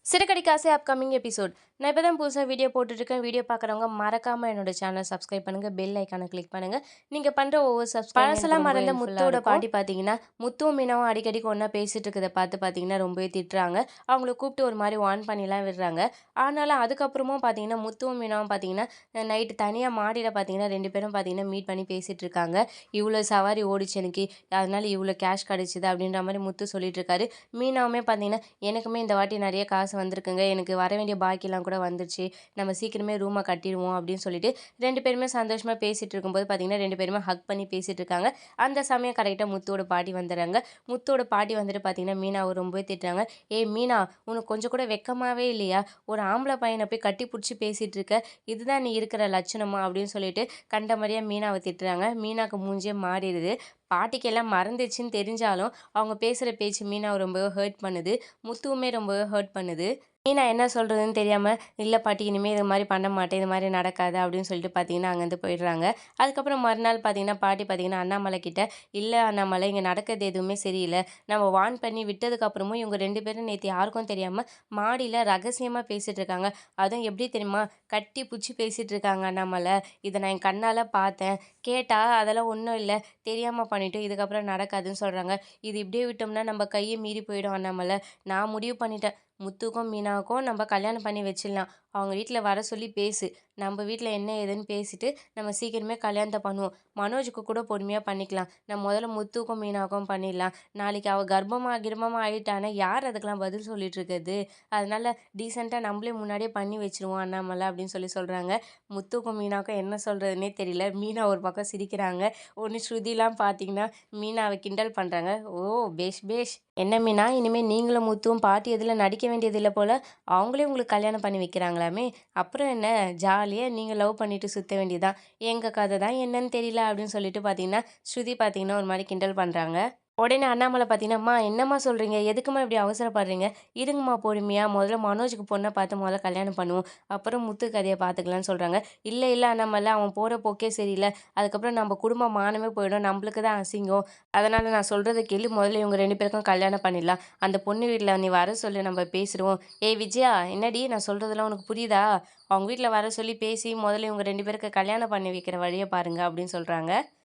சிறுகடிக்க ஆசை upcoming episode. நான் இப்போ தான் புதுசாக வீடியோ போட்டுட்ருக்கேன். வீடியோ பார்க்குறவங்க மறக்காமல் என்னோட சேனல் சப்ஸ்கிரைப் பண்ணுங்கள், பெல் ஐக்கானை கிளிக் பண்ணுங்கள். நீங்கள் பண்ணுற ஒவ்வொரு சப்ஸ்கிரைப் பழசெல்லாம் மறந்த முத்துவோட பாட்டி பார்த்தீங்கன்னா, முத்துவும் மீனாவும் அடிக்கடி ஒன்றா பேசிகிட்டு இருக்கிறத பார்த்து பார்த்தீங்கன்னா ரொம்பவே திட்டுறாங்க. அவங்கள கூப்பிட்டு ஒரு மாதிரி வார்ன் பண்ணிலாம் விடுறாங்க. ஆனாலும் அதுக்கப்புறமும் பார்த்தீங்கன்னா முத்துவும் மீனாவும் பார்த்தீங்கன்னா நைட்டு தனியாக மாடியில் பார்த்தீங்கன்னா 2 பேரும் பார்த்தீங்கன்னா மீட் பண்ணி பேசிகிட்டு இருக்காங்க. இவ்வளோ சவாரி ஓடிச்சு எனக்கு, அதனால இவ்வளோ கேஷ் கிடச்சிது அப்படின்ற மாதிரி முத்து சொல்லிட்டு இருக்காரு. மீனாவுமே பார்த்தீங்கன்னா எனக்குமே இந்த வாட்டி நிறைய காசு வந்திருக்குங்க, எனக்கு வர வேண்டிய பாக்கிலாம் கூட வந்துருச்சு, நம்ம சீக்கிரமே ரூமை கட்டிடுவோம் அப்படின்னு சொல்லிட்டு 2 பேருமே சந்தோஷமாக பேசிகிட்டு இருக்கும்போது பார்த்தீங்கன்னா 2 பேருமே ஹக் பண்ணி பேசிகிட்டு இருக்காங்க. அந்த சமயம் கரெக்டாக முத்துவோட பாட்டி வந்துடுறாங்க. முத்துவோட பாட்டி வந்துட்டு பார்த்தீங்கன்னா மீனாவை ரொம்பவே திட்டுறாங்க. ஏய் மீனா, உனக்கு கொஞ்சம் கூட வெக்கமாவே இல்லையா? ஒரு ஆம்பளை பையனை போய் கட்டி பிடிச்சி பேசிகிட்டு இருக்க, இதுதான் நீ இருக்கிற லட்சணமா அப்படின்னு சொல்லிட்டு கண்டமரியாக மீனாவை திட்டுறாங்க. மீனாக்கு மூஞ்சே மாறிடுது. பாட்டிக்கெல்லாம் மறந்துச்சுன்னு தெரிஞ்சாலும் அவங்க பேசுகிற பேச்சு மீனாவை ரொம்பவே ஹர்ட் பண்ணுது. முத்துவுமே ரொம்பவே ஹர்ட் பண்ணுது. மீனா என்ன சொல்கிறதுன்னு தெரியாமல், இல்லை பாட்டி இனிமேல் இது மாதிரி பண்ண மாட்டேன், இது மாதிரி நடக்காது அப்படின்னு சொல்லிட்டு பார்த்தீங்கன்னா அங்கேருந்து போயிடுறாங்க. அதுக்கப்புறம் மறுநாள் பார்த்தீங்கன்னா பாட்டி பார்த்தீங்கன்னா அண்ணாமலை கிட்ட, இல்லை அண்ணாமலை, இங்கே நடக்கிறது எதுவுமே சரியில்லை, நம்ம வார்ன் பண்ணி விட்டதுக்கப்புறமும் இவங்க 2 பேரும் நேற்று யாருக்கும் தெரியாமல் மாடியில் ரகசியமாக பேசிகிட்டு இருக்காங்க. அதுவும் எப்படி தெரியுமா, கட்டி பிடிச்சி பேசிகிட்டு இருக்காங்க அண்ணாமலை. இதை நான் என் கண்ணால் பார்த்தேன். கேட்டால் அதெல்லாம் ஒன்றும் இல்லை, தெரியாமல் பண்ணிட்டோம், இதுக்கப்புறம் நடக்காதுன்னு சொல்கிறாங்க. இது இப்படியே விட்டோம்னா நம்ம கையை மீறி போயிடும் அண்ணாமலை. நான் முடிவு பண்ணிட்டேன், முத்துக்கும் மீனாவுக்கும் நம்ம கல்யாணம் பண்ணி வச்சிடலாம். அவங்க வீட்டில் வர சொல்லி பேசு, நம்ம வீட்டில் என்ன ஏதுன்னு பேசிட்டு நம்ம சீக்கிரமே கல்யாணத்தை பண்ணுவோம். மனோஜுக்கு கூட பொறுமையாக பண்ணிக்கலாம். நான் முதல்ல முத்துக்கும் மீனாவுக்கும் பண்ணிடலாம். நாளைக்கு அவள் கிர்பமாக ஆகிட்டானே, யார் அதுக்கெலாம் பதில் சொல்லிட்டு இருக்கிறது? அதனால டீசெண்டாக நம்மளே முன்னாடியே பண்ணி வச்சிருவோம் அண்ணாமலை அப்படின்னு சொல்கிறாங்க. முத்துக்கும் மீனாவுக்கும் என்ன சொல்கிறதுனே தெரியல. மீனா ஒரு பக்கம் சிரிக்கிறாங்க. ஒன்று ஸ்ருதிலாம் பார்த்தீங்கன்னா மீனாவை கிண்டல் பண்ணுறாங்க. ஓ பேஷ் பேஷ், என்ன மீனா, இனிமேல் நீங்களும் முத்துவும் பாட்டி எதில் நடிக்க வேண்டியதில்லை போல், அவங்களே உங்களுக்கு கல்யாணம் பண்ணி வைக்கிறாங்களாமே, அப்புறம் என்ன, ஜாலியாக நீங்கள் லவ் பண்ணிட்டு சுற்ற வேண்டியதான். எங்கள் கதை தான் என்னன்னு தெரியல அப்படின்னு சொல்லிட்டு பார்த்தீங்கன்னா ஸ்ருதி பார்த்தீங்கன்னா ஒரு மாதிரி கிண்டல் பண்ணுறாங்க. உடனே அண்ணாமலை பார்த்தீங்கன்னா, அம்மா என்னம்மா சொல்கிறீங்க, எதுக்கும்மா இப்படி அவசரப்படுறீங்க, இருங்கம்மா பொறுமையா, முதல்ல மனோஜுக்கு பொண்ணை பார்த்து முதல்ல கல்யாணம் பண்ணுவோம், அப்புறம் முத்து கதையை பார்த்துக்கலான்னு சொல்கிறாங்க. இல்லை இல்லை அண்ணாமலை, அவன் போகிற போக்கே சரியில்லை, அதுக்கப்புறம் நம்ம குடும்பம் மானமே போயிடும், நம்மளுக்கு தான் அசிங்கம், அதனால் நான் சொல்கிறத கேளு, முதல்ல இவங்க 2 பேருக்கும் கல்யாணம் பண்ணிடலாம், அந்த பொண்ணு வீட்டில் நீ வர சொல்லி நம்ம பேசிடுவோம். ஏய் விஜயா, என்னடி நான் சொல்கிறதெல்லாம் உனக்கு புரியுதா? அவங்க வீட்டில் வர சொல்லி பேசி முதல்ல இவங்க 2 பேருக்கு கல்யாணம் பண்ணி வைக்கிற வழியை பாருங்க அப்படின்னு சொல்கிறாங்க.